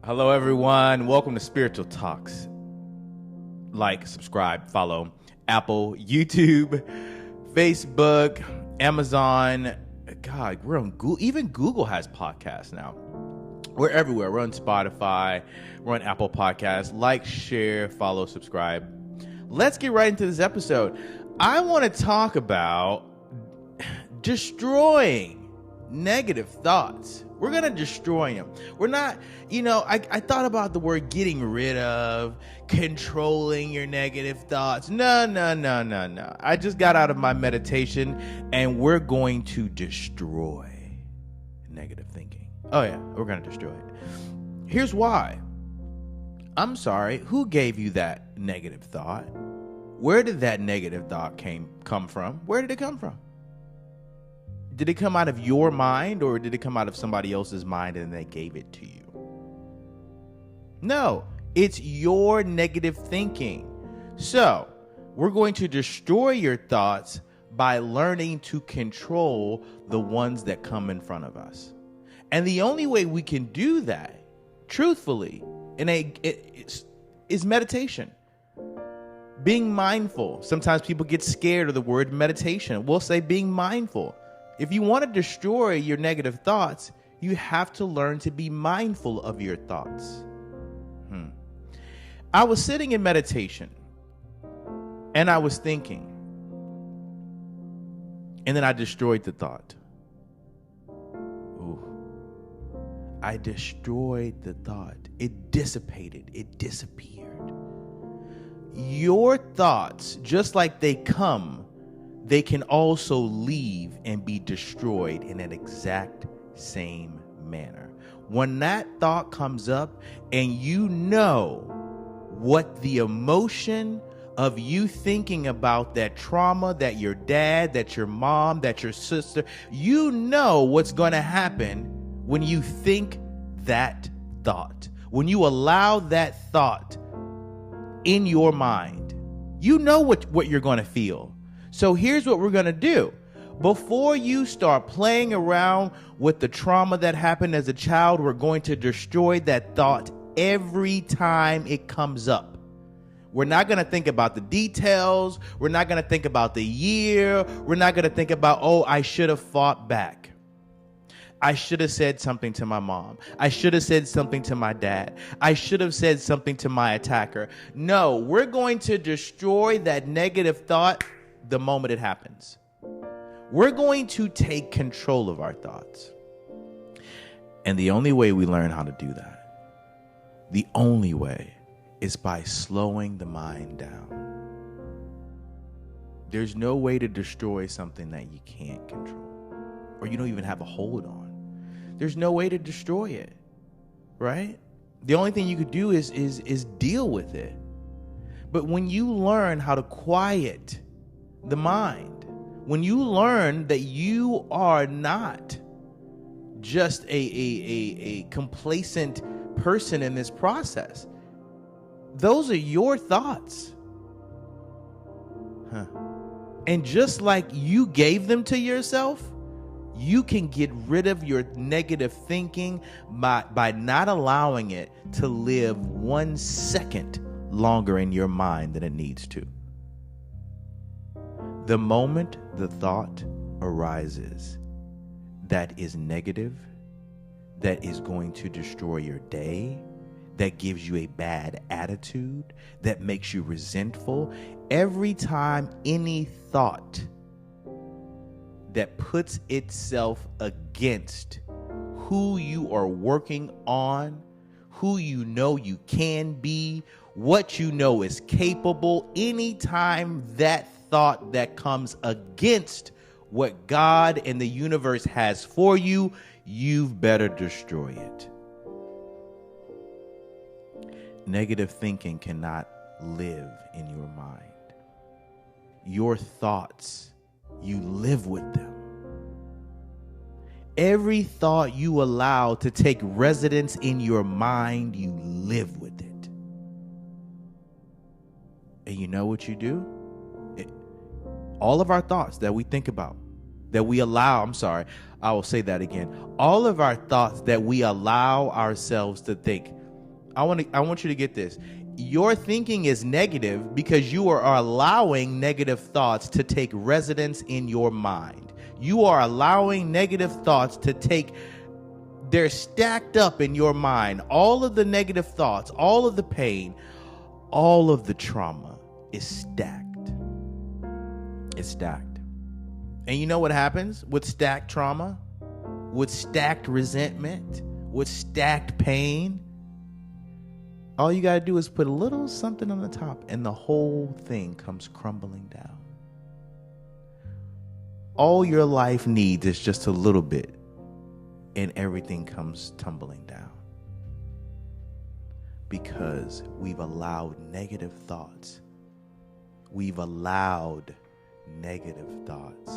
Hello, everyone. Welcome to Spiritual Talks. Like, subscribe, follow Apple, YouTube, Facebook, Amazon. God, we're on Google. Even Google has podcasts now. We're everywhere. We're on Spotify. We're on Apple Podcasts. Like, share, follow, subscribe. Let's get right into this episode. I want to talk about destroying negative thoughts. We're going to destroy them. We're not, I thought about the word getting rid of, controlling your negative thoughts. No. I just got out of my meditation and we're going to destroy negative thinking. Oh yeah, we're going to destroy it. Here's why. I'm sorry, who gave you that negative thought? Where did that negative thought come from? Where did it come from? Did it come out of your mind or did it come out of somebody else's mind and they gave it to you? No, it's your negative thinking. So we're going to destroy your thoughts by learning to control the ones that come in front of us. And the only way we can do that, truthfully, is meditation. Being mindful. Sometimes people get scared of the word meditation. We'll say being mindful. If you want to destroy your negative thoughts, you have to learn to be mindful of your thoughts. I was sitting in meditation and I was thinking, and then I destroyed the thought. I destroyed the thought. It dissipated. It disappeared. Your thoughts, just like they come, they can also leave and be destroyed in an exact same manner. When that thought comes up and you know what the emotion of you thinking about that trauma, that your dad, that your mom, that your sister, you know what's going to happen when you think that thought. When you allow that thought in your mind, you know what you're going to feel. So here's what we're going to do. Before you start playing around with the trauma that happened as a child, we're going to destroy that thought every time it comes up. We're not going to think about the details. We're not going to think about the year. We're not going to think about, I should have fought back. I should have said something to my mom. I should have said something to my dad. I should have said something to my attacker. No, we're going to destroy that negative thought the moment it happens. We're going to take control of our thoughts. And the only way we learn how to do that, the only way, is by slowing the mind down. There's no way to destroy something that you can't control or you don't even have a hold on. There's no way to destroy it, right? The only thing you could do is deal with it. But when you learn how to quiet the mind, when you learn that you are not just a complacent person in this process, those are your thoughts. And just like you gave them to yourself, you can get rid of your negative thinking by not allowing it to live 1 second longer in your mind than it needs to. The moment the thought arises that is negative, that is going to destroy your day, that gives you a bad attitude, that makes you resentful, every time any thought that puts itself against who you are working on, who you know you can be, what you know is capable, anytime that thought that comes against what God and the universe has for you, you've better destroy it. Negative thinking cannot live in your mind. Your thoughts, you live with them. Every thought you allow to take residence in your mind, you live with it. And you know what you do? All of our thoughts that we think about, that we allow, I will say that again. All of our thoughts that we allow ourselves to think, I want you to get this. Your thinking is negative because you are allowing negative thoughts to take residence in your mind. You are allowing negative thoughts to they're stacked up in your mind. All of the negative thoughts, all of the pain, all of the trauma is stacked. It's stacked. And you know what happens with stacked trauma? With stacked resentment? With stacked pain? All you got to do is put a little something on the top and the whole thing comes crumbling down. All your life needs is just a little bit and everything comes tumbling down. Because we've allowed negative thoughts. We've allowed negative thoughts.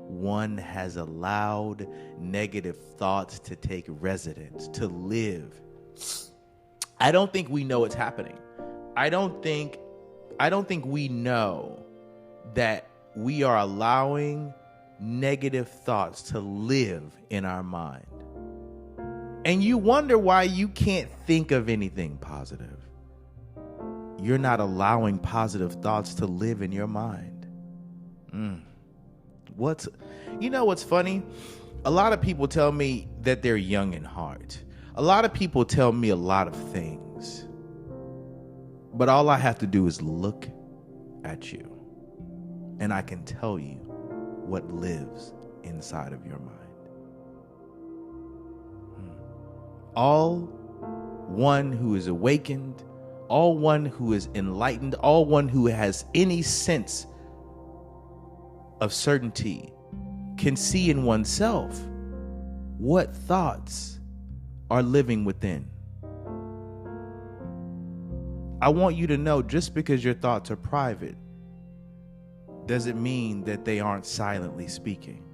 One has allowed negative thoughts to take residence, to live. I don't think we know what's happening. I don't think we know that we are allowing negative thoughts to live in our mind. And you wonder why you can't think of anything positive. You're not allowing positive thoughts to live in your mind. What's funny? A lot of people tell me that they're young in heart. A lot of people tell me a lot of things, but all I have to do is look at you and I can tell you what lives inside of your mind. All one who is awakened, all one who is enlightened, all one who has any sense of certainty can see in oneself what thoughts are living within. I want you to know, just because your thoughts are private doesn't mean that they aren't silently speaking.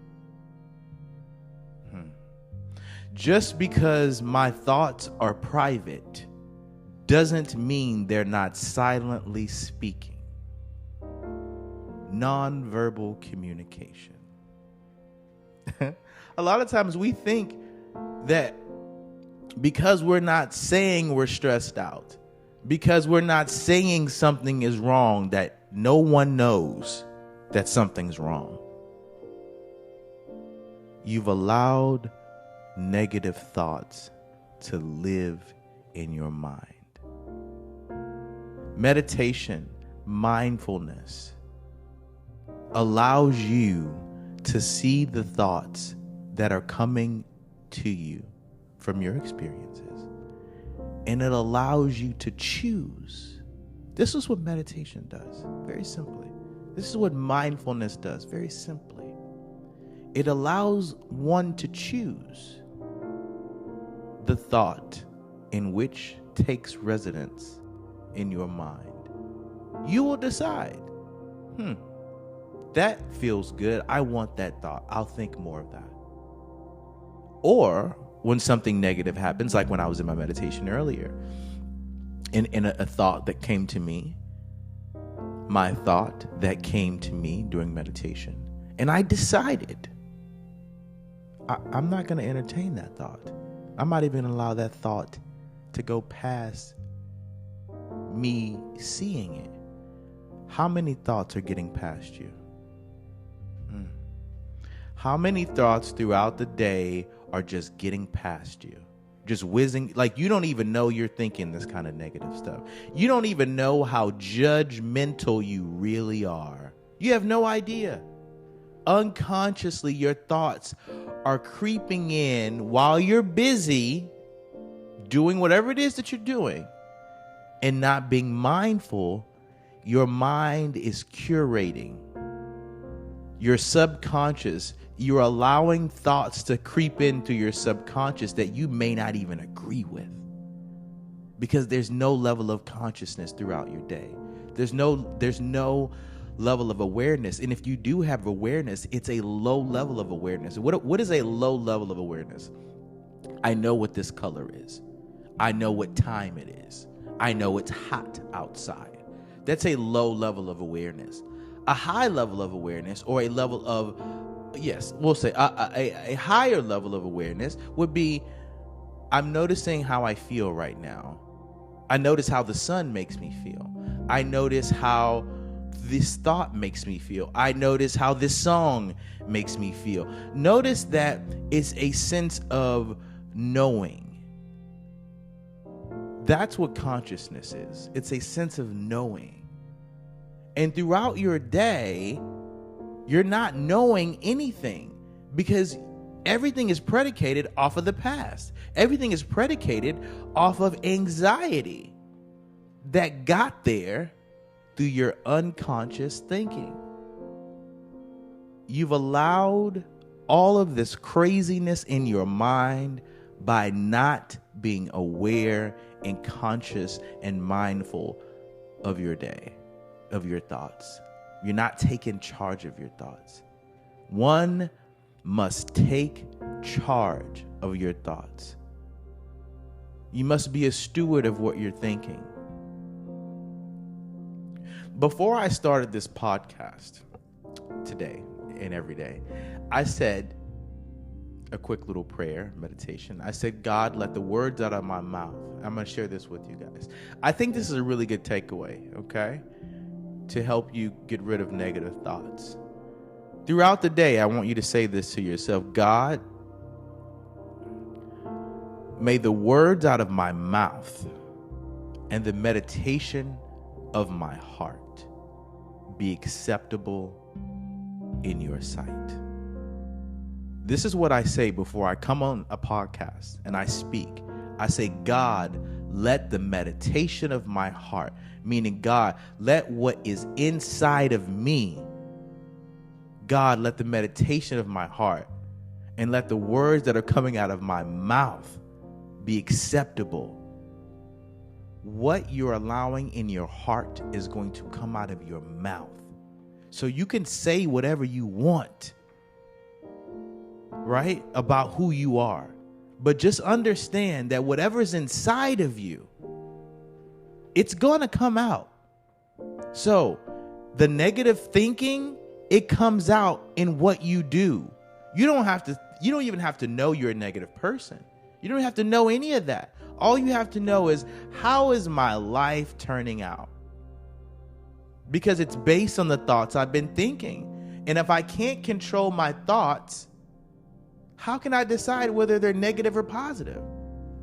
Just because my thoughts are private doesn't mean they're not silently speaking. Nonverbal communication. A lot of times we think that because we're not saying we're stressed out, because we're not saying something is wrong, that no one knows that something's wrong. You've allowed negative thoughts to live in your mind. Meditation, mindfulness, allows you to see the thoughts that are coming to you from your experiences, and it allows you to choose. This is what meditation does, very simply. This is what mindfulness does, very simply. It allows one to choose the thought in which takes residence in your mind. You will decide, that feels good. I want that thought. I'll think more of that. Or when something negative happens, like when I was in my meditation earlier, in a thought that came to me, my thought that came to me during meditation, and I decided I'm not going to entertain that thought. I might even allow that thought to go past me seeing it. How many thoughts are getting past you? How many thoughts throughout the day are just getting past you? Just whizzing, like you don't even know you're thinking this kind of negative stuff. You don't even know how judgmental you really are. You have no idea. Unconsciously, your thoughts are creeping in while you're busy doing whatever it is that you're doing and not being mindful. Your mind is curating. Your subconscious, you're allowing thoughts to creep into your subconscious that you may not even agree with, because there's no level of consciousness throughout your day. There's no level of awareness. And if you do have awareness, it's a low level of awareness. What is a low level of awareness? I know what this color is. I know what time it is. I know it's hot outside. That's a low level of awareness. A high level of awareness, or a level of, yes, we'll say a higher level of awareness would be, I'm noticing how I feel right now. I notice how the sun makes me feel. I notice how this thought makes me feel. I notice how this song makes me feel. Notice that it's a sense of knowing. That's what consciousness is. It's a sense of knowing. And throughout your day, you're not knowing anything because everything is predicated off of the past. Everything is predicated off of anxiety that got there through your unconscious thinking. You've allowed all of this craziness in your mind by not being aware and conscious and mindful of your day, of your thoughts. You're not taking charge of your thoughts. One must take charge of your thoughts. You must be a steward of what you're thinking. Before I started this podcast today and every day, I said a quick little prayer, meditation. I said, God, let the words out of my mouth. I'm going to share this with you guys. I think this is a really good takeaway, okay? To help you get rid of negative thoughts. Throughout the day, I want you to say this to yourself. God, may the words out of my mouth and the meditation of my heart be acceptable in your sight. This is what I say before I come on a podcast and I speak. I say, God, let the meditation of my heart, meaning God, let what is inside of me, God, let the meditation of my heart and let the words that are coming out of my mouth be acceptable. What you're allowing in your heart is going to come out of your mouth. So you can say whatever you want, right, about who you are. But just understand that whatever's inside of you, it's going to come out. So the negative thinking, it comes out in what you do. You don't even have to know you're a negative person. You don't have to know any of that. All you have to know is, how is my life turning out? Because it's based on the thoughts I've been thinking. And if I can't control my thoughts, how can I decide whether they're negative or positive?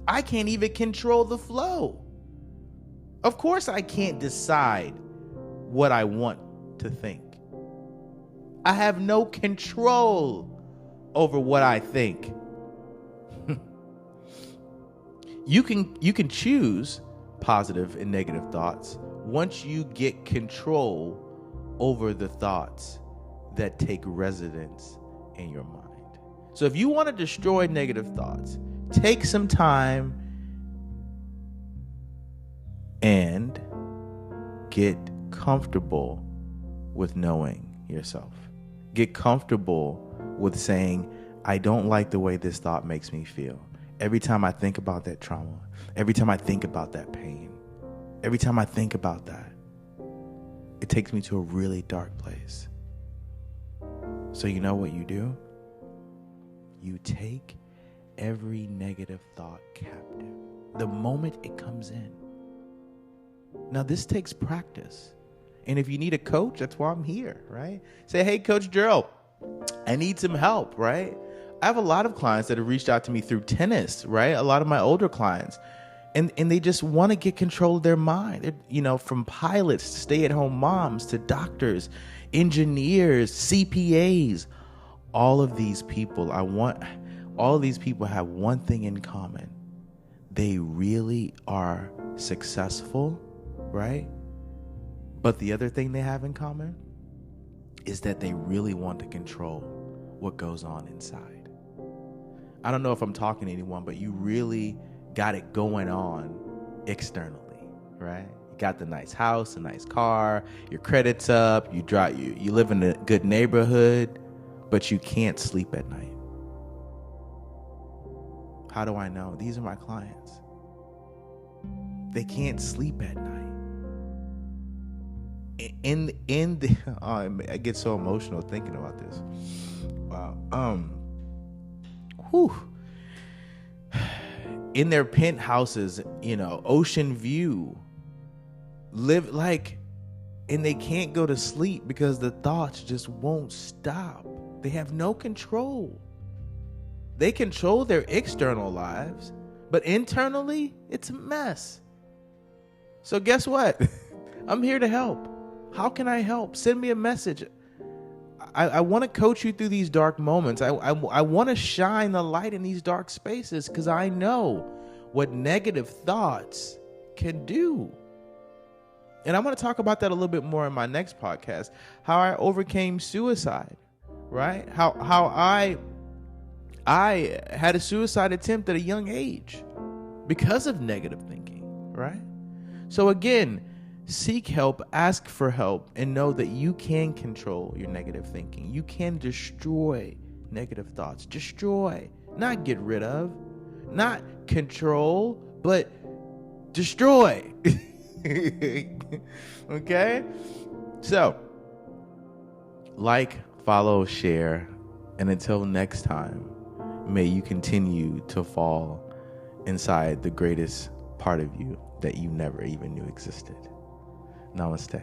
I can't even control the flow. Of course, I can't decide what I want to think. I have no control over what I think. You can choose positive and negative thoughts once you get control over the thoughts that take residence in your mind. So if you want to destroy negative thoughts, take some time and get comfortable with knowing yourself. Get comfortable with saying, I don't like the way this thought makes me feel. Every time I think about that trauma, every time I think about that pain, every time I think about that, it takes me to a really dark place. So you know what you do? You take every negative thought captive the moment it comes in. Now, this takes practice. And if you need a coach, that's why I'm here, right? Say, hey, Coach Gerald, I need some help, right? I have a lot of clients that have reached out to me through tennis, right? A lot of my older clients. And they just want to get control of their mind. From pilots, stay-at-home moms, to doctors, engineers, CPAs. All of these people have one thing in common. They really are successful, right? But the other thing they have in common is that they really want to control what goes on inside. I don't know if I'm talking to anyone, but you really got it going on externally, right? You got the nice house, a nice car, your credit's up, you live in a good neighborhood, but you can't sleep at night. How do I know? These are my clients. They can't sleep at night. I get so emotional thinking about this. Wow. in their penthouses, ocean view, live like, and they can't go to sleep because the thoughts just won't stop. They have no control. They control their external lives, but internally, it's a mess. So guess what? I'm here to help. How can I help? Send me a message. I want to coach you through these dark moments. I want to shine the light in these dark spaces because I know what negative thoughts can do. And I'm going to talk about that a little bit more in my next podcast, how I overcame suicide, right? How I had a suicide attempt at a young age because of negative thinking, right? So again, seek help, ask for help, and know that you can control your negative thinking. You can destroy negative thoughts. Destroy, not get rid of, not control, but destroy. Okay? So, like, follow, share, and until next time, may you continue to fall inside the greatest part of you that you never even knew existed. Namaste.